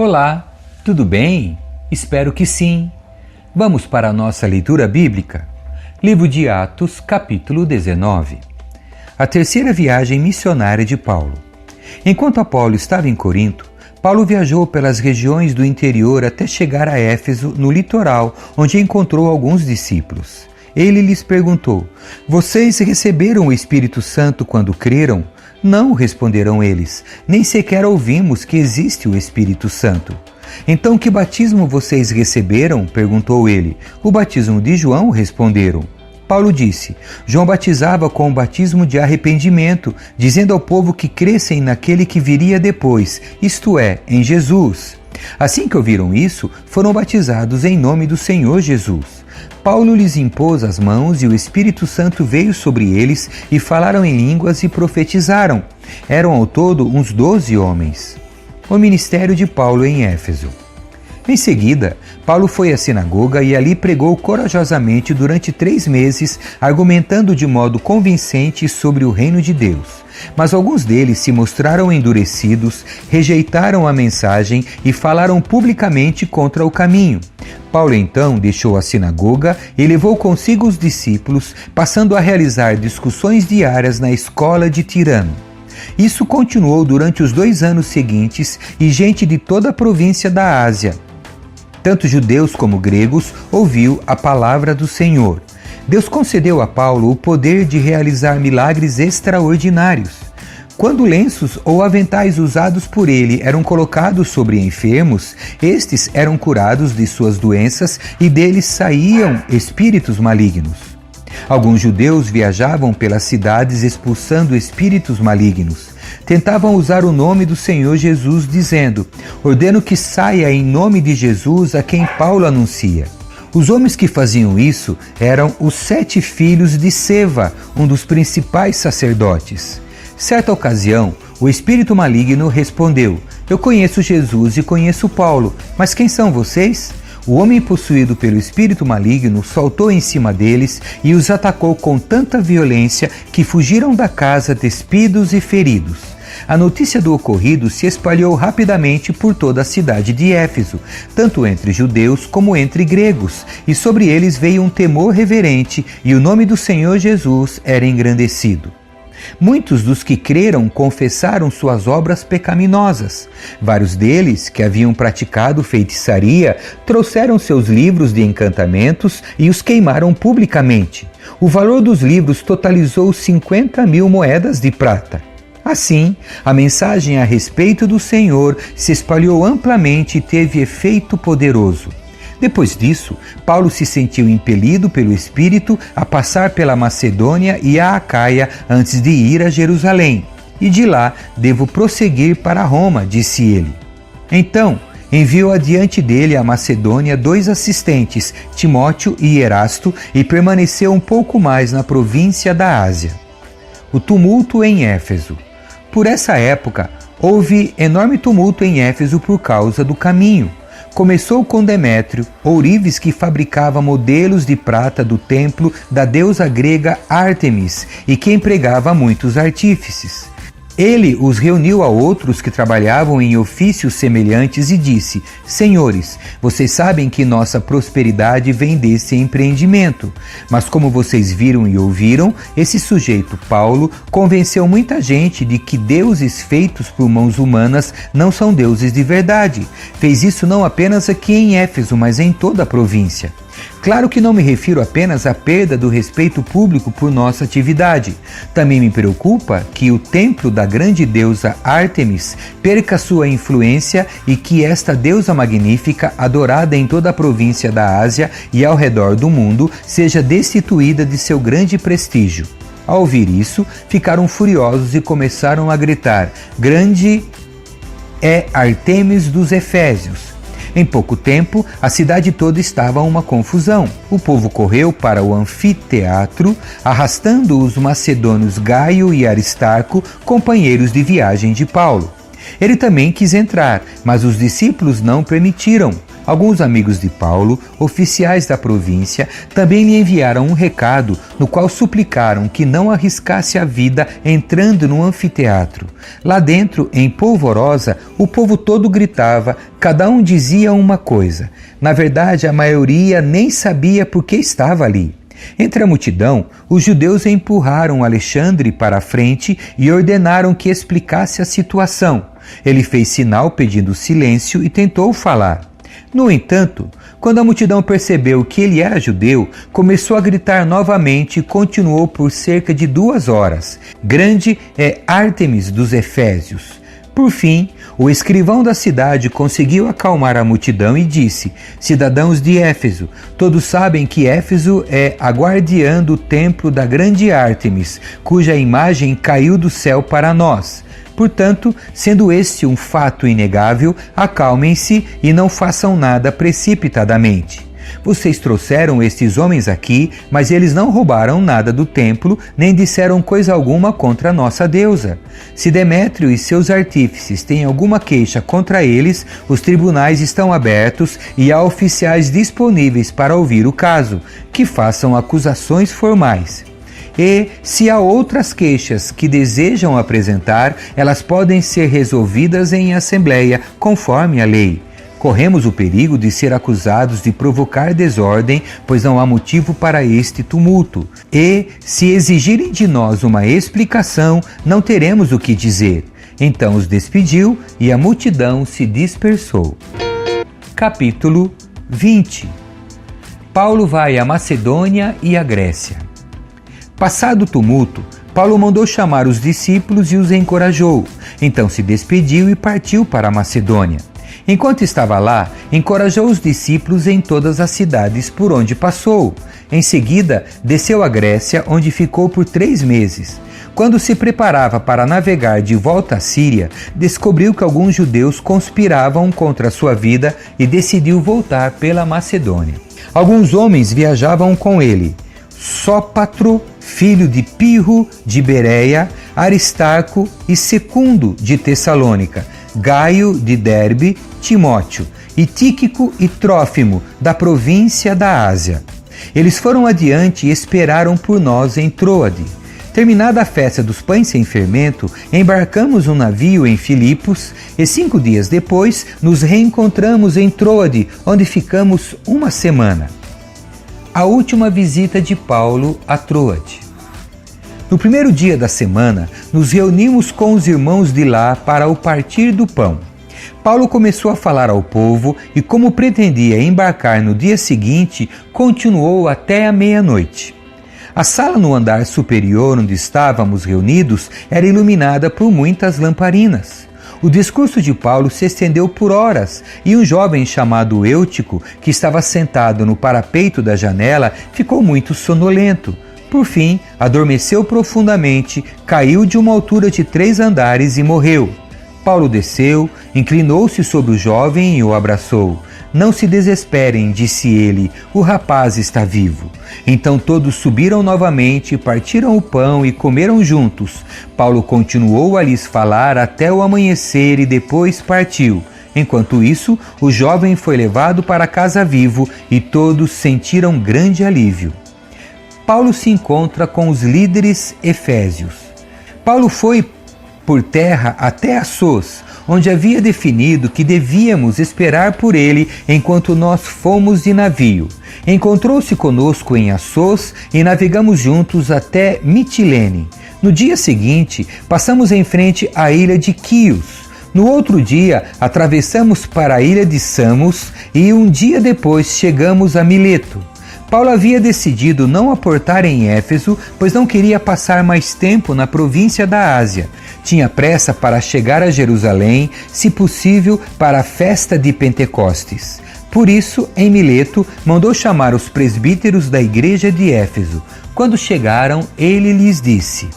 Olá, tudo bem? Espero que sim. Vamos para a nossa leitura bíblica. Livro de Atos, capítulo 19. A terceira viagem missionária de Paulo. Enquanto Apolo estava em Corinto, Paulo viajou pelas regiões do interior até chegar a Éfeso, no litoral, onde encontrou alguns discípulos. Ele lhes perguntou: "Vocês receberam o Espírito Santo quando creram?" "Não", responderam eles, "nem sequer ouvimos que existe o Espírito Santo." "Então que batismo vocês receberam?" perguntou ele. "O batismo de João", responderam. Paulo disse: "João batizava com o batismo de arrependimento, dizendo ao povo que crescem naquele que viria depois, isto é, em Jesus." Assim que ouviram isso, foram batizados em nome do Senhor Jesus. Paulo lhes impôs as mãos e o Espírito Santo veio sobre eles e falaram em línguas e profetizaram. Eram ao todo uns 12 homens. O ministério de Paulo em Éfeso. Em seguida, Paulo foi à sinagoga e ali pregou corajosamente durante 3 meses, argumentando de modo convincente sobre o reino de Deus. Mas alguns deles se mostraram endurecidos, rejeitaram a mensagem e falaram publicamente contra o caminho. Paulo então deixou a sinagoga e levou consigo os discípulos, passando a realizar discussões diárias na escola de Tirano. Isso continuou durante os 2 anos seguintes e gente de toda a província da Ásia, tanto judeus como gregos, ouviu a palavra do Senhor. Deus concedeu a Paulo o poder de realizar milagres extraordinários. Quando lenços ou aventais usados por ele eram colocados sobre enfermos, estes eram curados de suas doenças e deles saíam espíritos malignos. Alguns judeus viajavam pelas cidades expulsando espíritos malignos. Tentavam usar o nome do Senhor Jesus, dizendo: "Ordeno que saia em nome de Jesus a quem Paulo anuncia." Os homens que faziam isso eram os 7 filhos de Seva, um dos principais sacerdotes. Certa ocasião, o espírito maligno respondeu: "Eu conheço Jesus e conheço Paulo, mas quem são vocês?" O homem possuído pelo espírito maligno saltou em cima deles e os atacou com tanta violência que fugiram da casa despidos e feridos. A notícia do ocorrido se espalhou rapidamente por toda a cidade de Éfeso, tanto entre judeus como entre gregos, e sobre eles veio um temor reverente e o nome do Senhor Jesus era engrandecido. Muitos dos que creram confessaram suas obras pecaminosas. Vários deles, que haviam praticado feitiçaria, trouxeram seus livros de encantamentos e os queimaram publicamente. O valor dos livros totalizou 50.000 moedas de prata. Assim, a mensagem a respeito do Senhor se espalhou amplamente e teve efeito poderoso. Depois disso, Paulo se sentiu impelido pelo Espírito a passar pela Macedônia e a Acaia antes de ir a Jerusalém. "E de lá devo prosseguir para Roma", disse ele. Então, enviou adiante dele a Macedônia 2 assistentes, Timóteo e Erasto, e permaneceu um pouco mais na província da Ásia. O tumulto em Éfeso. Por essa época, houve enorme tumulto em Éfeso por causa do caminho. Começou com Demétrio, ourives que fabricava modelos de prata do templo da deusa grega Ártemis e que empregava muitos artífices. Ele os reuniu a outros que trabalhavam em ofícios semelhantes e disse: "Senhores, vocês sabem que nossa prosperidade vem desse empreendimento. Mas como vocês viram e ouviram, esse sujeito Paulo convenceu muita gente de que deuses feitos por mãos humanas não são deuses de verdade. Fez isso não apenas aqui em Éfeso, mas em toda a província. Claro que não me refiro apenas à perda do respeito público por nossa atividade. Também me preocupa que o templo da grande deusa Ártemis perca sua influência e que esta deusa magnífica, adorada em toda a província da Ásia e ao redor do mundo, seja destituída de seu grande prestígio." Ao ouvir isso, ficaram furiosos e começaram a gritar: "Grande é Ártemis dos Efésios." Em pouco tempo, a cidade toda estava uma confusão. O povo correu para o anfiteatro, arrastando os macedônios Gaio e Aristarco, companheiros de viagem de Paulo. Ele também quis entrar, mas os discípulos não permitiram. Alguns amigos de Paulo, oficiais da província, também lhe enviaram um recado no qual suplicaram que não arriscasse a vida entrando no anfiteatro. Lá dentro, em polvorosa, o povo todo gritava, cada um dizia uma coisa. Na verdade, a maioria nem sabia por que estava ali. Entre a multidão, os judeus empurraram Alexandre para a frente e ordenaram que explicasse a situação. Ele fez sinal pedindo silêncio e tentou falar. No entanto, quando a multidão percebeu que ele era judeu, começou a gritar novamente e continuou por cerca de 2 horas. Grande é Ártemis dos Efésios. Por fim, o escrivão da cidade conseguiu acalmar a multidão e disse: cidadãos de Éfeso, todos sabem que Éfeso é a guardiã do templo da grande Ártemis, cuja imagem caiu do céu para nós. Portanto, sendo este um fato inegável, acalmem-se e não façam nada precipitadamente. Vocês trouxeram estes homens aqui, mas eles não roubaram nada do templo, nem disseram coisa alguma contra a nossa deusa. Se Demétrio e seus artífices têm alguma queixa contra eles, os tribunais estão abertos e há oficiais disponíveis para ouvir o caso, que façam acusações formais. E, se há outras queixas que desejam apresentar, elas podem ser resolvidas em assembleia, conforme a lei. Corremos o perigo de ser acusados de provocar desordem, pois não há motivo para este tumulto. E, se exigirem de nós uma explicação, não teremos o que dizer. Então os despediu e a multidão se dispersou. Capítulo 20. Paulo vai à Macedônia e à Grécia. Passado o tumulto, Paulo mandou chamar os discípulos e os encorajou. Então se despediu e partiu para a Macedônia. Enquanto estava lá, encorajou os discípulos em todas as cidades por onde passou. Em seguida, desceu à Grécia, onde ficou por 3 meses. Quando se preparava para navegar de volta à Síria, descobriu que alguns judeus conspiravam contra a sua vida e decidiu voltar pela Macedônia. Alguns homens viajavam com ele: Sópatro, filho de Pirro de Bereia, Aristarco e Secundo de Tessalônica, Gaio de Derbe, Timóteo, e Tíquico e Trófimo, da província da Ásia. Eles foram adiante e esperaram por nós em Troade. Terminada a festa dos pães sem fermento, embarcamos um navio em Filipos e 5 dias depois nos reencontramos em Troade, onde ficamos 1 semana. A última visita de Paulo a Troade. No primeiro dia da semana, nos reunimos com os irmãos de lá para o partir do pão. Paulo começou a falar ao povo e, como pretendia embarcar no dia seguinte, continuou até a meia-noite. A sala no andar superior onde estávamos reunidos era iluminada por muitas lamparinas. O discurso de Paulo se estendeu por horas e um jovem chamado Eutico, que estava sentado no parapeito da janela, ficou muito sonolento. Por fim, adormeceu profundamente, caiu de uma altura de 3 andares e morreu. Paulo desceu, inclinou-se sobre o jovem e o abraçou. Não se desesperem, disse ele, o rapaz está vivo. Então todos subiram novamente, partiram o pão e comeram juntos. Paulo continuou a lhes falar até o amanhecer e depois partiu. Enquanto isso, o jovem foi levado para casa vivo e todos sentiram grande alívio. Paulo se encontra com os líderes efésios. Paulo foi por terra até Assos, onde havia definido que devíamos esperar por ele enquanto nós fomos de navio. Encontrou-se conosco em Assos e navegamos juntos até Mitilene. No dia seguinte, passamos em frente à ilha de Quios. No outro dia, atravessamos para a ilha de Samos e um dia depois chegamos a Mileto. Paulo havia decidido não aportar em Éfeso, pois não queria passar mais tempo na província da Ásia. Tinha pressa para chegar a Jerusalém, se possível, para a festa de Pentecostes. Por isso, em Mileto, mandou chamar os presbíteros da igreja de Éfeso. Quando chegaram, ele lhes disse: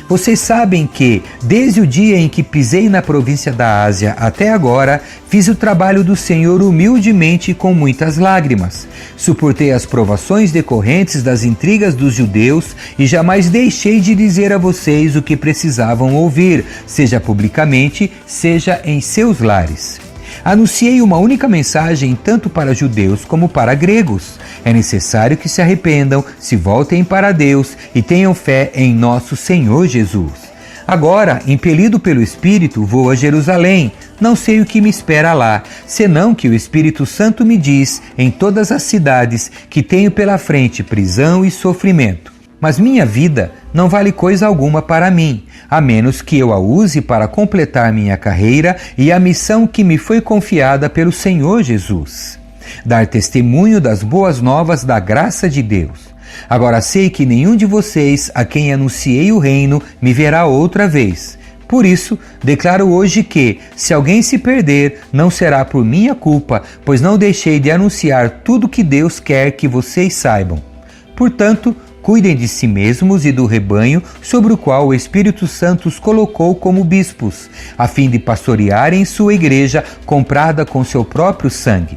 vocês sabem que, desde o dia em que pisei na província da Ásia até agora, fiz o trabalho do Senhor humildemente e com muitas lágrimas. Suportei as provações decorrentes das intrigas dos judeus e jamais deixei de dizer a vocês o que precisavam ouvir, seja publicamente, seja em seus lares. Anunciei uma única mensagem tanto para judeus como para gregos. É necessário que se arrependam, se voltem para Deus e tenham fé em nosso Senhor Jesus. Agora, impelido pelo Espírito, vou a Jerusalém. Não sei o que me espera lá, senão que o Espírito Santo me diz, em todas as cidades, que tenho pela frente prisão e sofrimento. Mas minha vida não vale coisa alguma para mim, a menos que eu a use para completar minha carreira e a missão que me foi confiada pelo Senhor Jesus. Dar testemunho das boas novas da graça de Deus. Agora sei que nenhum de vocês, a quem anunciei o reino, me verá outra vez. Por isso, declaro hoje que, se alguém se perder, não será por minha culpa, pois não deixei de anunciar tudo que Deus quer que vocês saibam. Portanto, cuidem de si mesmos e do rebanho sobre o qual o Espírito Santo os colocou como bispos, a fim de pastorearem sua igreja comprada com seu próprio sangue.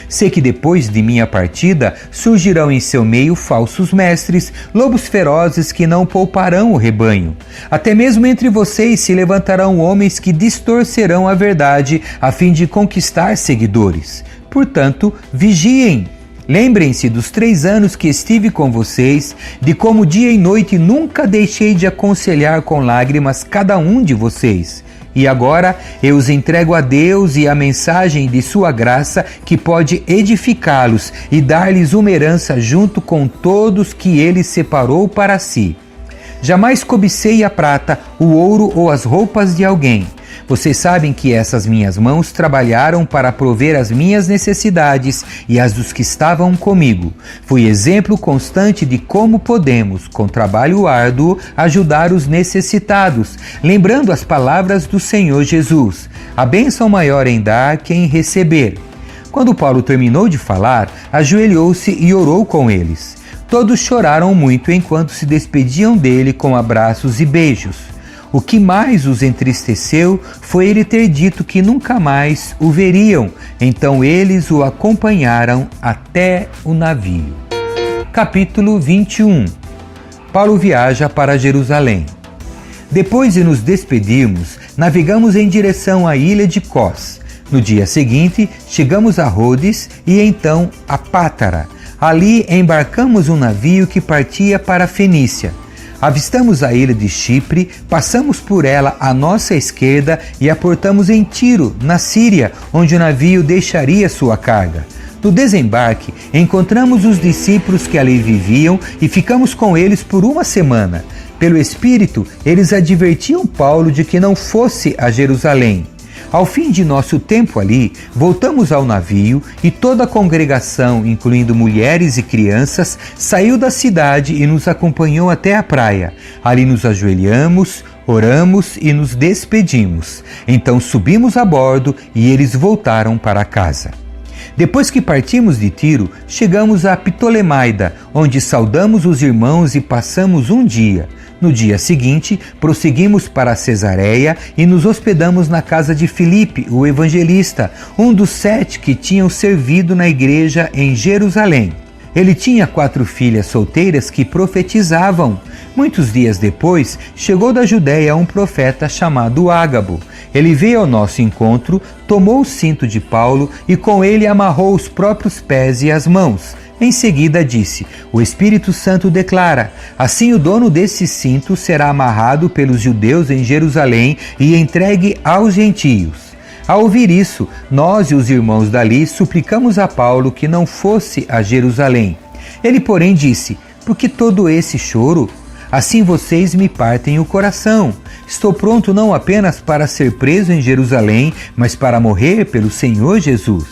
Sei que depois de minha partida surgirão em seu meio falsos mestres, lobos ferozes que não pouparão o rebanho. Até mesmo entre vocês se levantarão homens que distorcerão a verdade a fim de conquistar seguidores. Portanto, vigiem. Lembrem-se dos 3 anos que estive com vocês, de como dia e noite nunca deixei de aconselhar com lágrimas cada um de vocês. E agora eu os entrego a Deus e a mensagem de sua graça que pode edificá-los e dar-lhes uma herança junto com todos que ele separou para si. Jamais cobicei a prata, o ouro ou as roupas de alguém. Vocês sabem que essas minhas mãos trabalharam para prover as minhas necessidades e as dos que estavam comigo. Fui exemplo constante de como podemos, com trabalho árduo, ajudar os necessitados, lembrando as palavras do Senhor Jesus: a bênção maior em dar que em receber. Quando Paulo terminou de falar, ajoelhou-se e orou com eles. Todos choraram muito enquanto se despediam dele com abraços e beijos. O que mais os entristeceu foi ele ter dito que nunca mais o veriam. Então eles o acompanharam até o navio. Capítulo 21. Paulo viaja para Jerusalém. Depois de nos despedirmos, navegamos em direção à ilha de Cós. No dia seguinte, chegamos a Rhodes e então a Pátara. Ali embarcamos um navio que partia para a Fenícia. Avistamos a ilha de Chipre, passamos por ela à nossa esquerda e aportamos em Tiro, na Síria, onde o navio deixaria sua carga. No desembarque, encontramos os discípulos que ali viviam e ficamos com eles por uma semana. Pelo Espírito, eles advertiam Paulo de que não fosse a Jerusalém. Ao fim de nosso tempo ali, voltamos ao navio e toda a congregação, incluindo mulheres e crianças, saiu da cidade e nos acompanhou até a praia. Ali nos ajoelhamos, oramos e nos despedimos. Então subimos a bordo e eles voltaram para casa. Depois que partimos de Tiro, chegamos a Ptolemaida, onde saudamos os irmãos e passamos um dia. No dia seguinte, prosseguimos para Cesareia e nos hospedamos na casa de Filipe, o evangelista, um dos 7 que tinham servido na igreja em Jerusalém. Ele tinha 4 filhas solteiras que profetizavam. Muitos dias depois, chegou da Judéia um profeta chamado Ágabo. Ele veio ao nosso encontro, tomou o cinto de Paulo e com ele amarrou os próprios pés e as mãos. Em seguida disse: o Espírito Santo declara: assim o dono desse cinto será amarrado pelos judeus em Jerusalém e entregue aos gentios. Ao ouvir isso, nós e os irmãos dali suplicamos a Paulo que não fosse a Jerusalém. Ele, porém, disse: por que todo esse choro? Assim vocês me partem o coração. Estou pronto não apenas para ser preso em Jerusalém, mas para morrer pelo Senhor Jesus.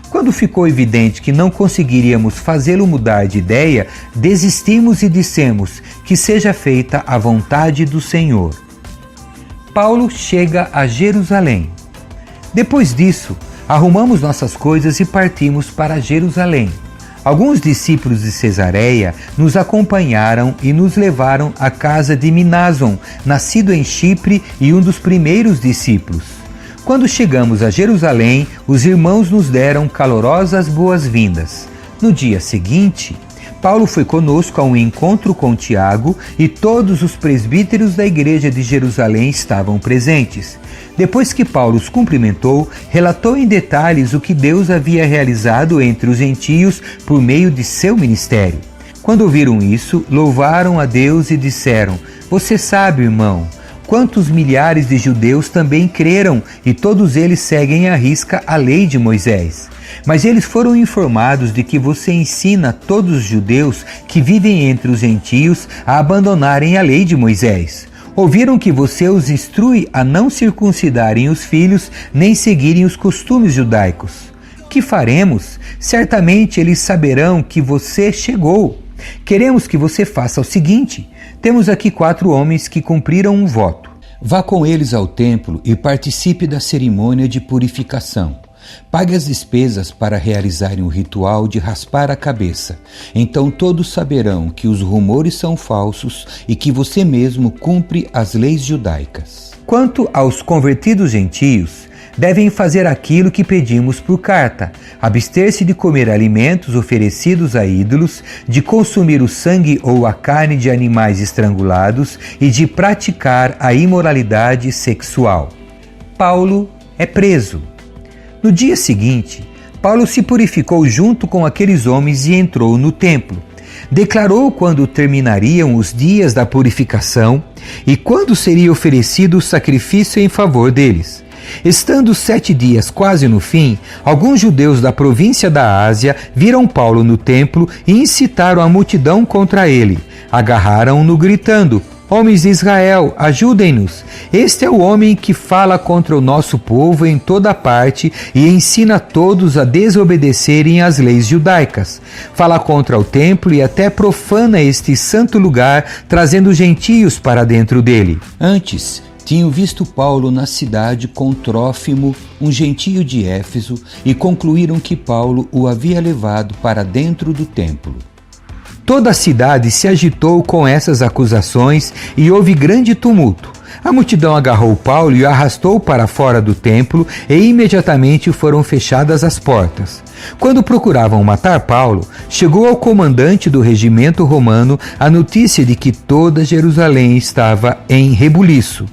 Quando ficou evidente que não conseguiríamos fazê-lo mudar de ideia, desistimos e dissemos: que seja feita a vontade do Senhor. Paulo chega a Jerusalém. Depois disso, arrumamos nossas coisas e partimos para Jerusalém. Alguns discípulos de Cesareia nos acompanharam e nos levaram à casa de Minason, nascido em Chipre e um dos primeiros discípulos. Quando chegamos a Jerusalém, os irmãos nos deram calorosas boas-vindas. No dia seguinte, Paulo foi conosco a um encontro com Tiago e todos os presbíteros da igreja de Jerusalém estavam presentes. Depois que Paulo os cumprimentou, relatou em detalhes o que Deus havia realizado entre os gentios por meio de seu ministério. Quando ouviram isso, louvaram a Deus e disseram: "Você sabe, irmão, quantos milhares de judeus também creram e todos eles seguem à risca a lei de Moisés. Mas eles foram informados de que você ensina todos os judeus que vivem entre os gentios a abandonarem a lei de Moisés. Ouviram que você os instrui a não circuncidarem os filhos nem seguirem os costumes judaicos. Que faremos? Certamente eles saberão que você chegou. Queremos que você faça o seguinte: temos aqui 4 homens que cumpriram um voto. Vá com eles ao templo e participe da cerimônia de purificação. Pague as despesas para realizarem o ritual de raspar a cabeça. Então todos saberão que os rumores são falsos e que você mesmo cumpre as leis judaicas. Quanto aos convertidos gentios, devem fazer aquilo que pedimos por carta: abster-se de comer alimentos oferecidos a ídolos, de consumir o sangue ou a carne de animais estrangulados e de praticar a imoralidade sexual. Paulo é preso. No dia seguinte, Paulo se purificou junto com aqueles homens e entrou no templo. Declarou quando terminariam os dias da purificação e quando seria oferecido o sacrifício em favor deles. Estando 7 dias quase no fim, alguns judeus da província da Ásia viram Paulo no templo e incitaram a multidão contra ele. Agarraram-no gritando: "Homens de Israel, ajudem-nos! Este é o homem que fala contra o nosso povo em toda parte e ensina todos a desobedecerem às leis judaicas. Fala contra o templo e até profana este santo lugar, trazendo gentios para dentro dele." Antes, tinham visto Paulo na cidade com Trófimo, um gentio de Éfeso, e concluíram que Paulo o havia levado para dentro do templo. Toda a cidade se agitou com essas acusações e houve grande tumulto. A multidão agarrou Paulo e o arrastou para fora do templo e imediatamente foram fechadas as portas. Quando procuravam matar Paulo, chegou ao comandante do regimento romano a notícia de que toda Jerusalém estava em rebuliço.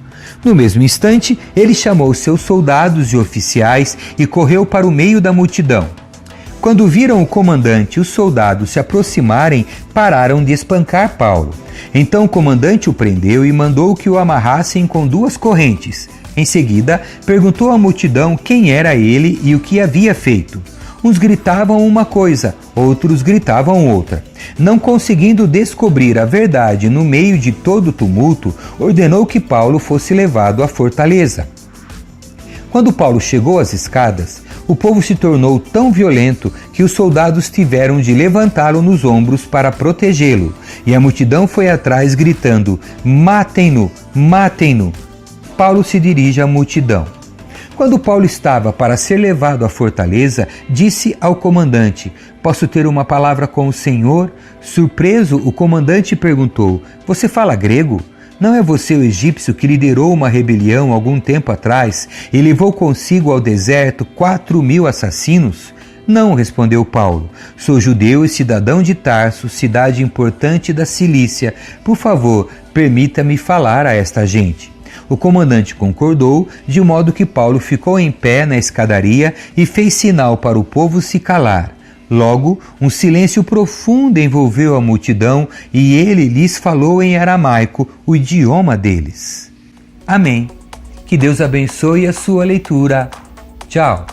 No mesmo instante, ele chamou seus soldados e oficiais e correu para o meio da multidão. Quando viram o comandante e os soldados se aproximarem, pararam de espancar Paulo. Então o comandante o prendeu e mandou que o amarrassem com 2 correntes. Em seguida, perguntou à multidão quem era ele e o que havia feito. Uns gritavam uma coisa, outros gritavam outra. Não conseguindo descobrir a verdade no meio de todo o tumulto, ordenou que Paulo fosse levado à fortaleza. Quando Paulo chegou às escadas, o povo se tornou tão violento que os soldados tiveram de levantá-lo nos ombros para protegê-lo, e a multidão foi atrás gritando: "Matem-no! Matem-no!" Paulo se dirige à multidão. Quando Paulo estava para ser levado à fortaleza, disse ao comandante: "Posso ter uma palavra com o Senhor?" Surpreso, o comandante perguntou: "Você fala grego? Não é você o egípcio que liderou uma rebelião algum tempo atrás e levou consigo ao deserto 4.000 assassinos?" "Não", respondeu Paulo. "Sou judeu e cidadão de Tarso, cidade importante da Cilícia. Por favor, permita-me falar a esta gente." O comandante concordou, de modo que Paulo ficou em pé na escadaria e fez sinal para o povo se calar. Logo, um silêncio profundo envolveu a multidão e ele lhes falou em aramaico, o idioma deles. Amém. Que Deus abençoe a sua leitura. Tchau.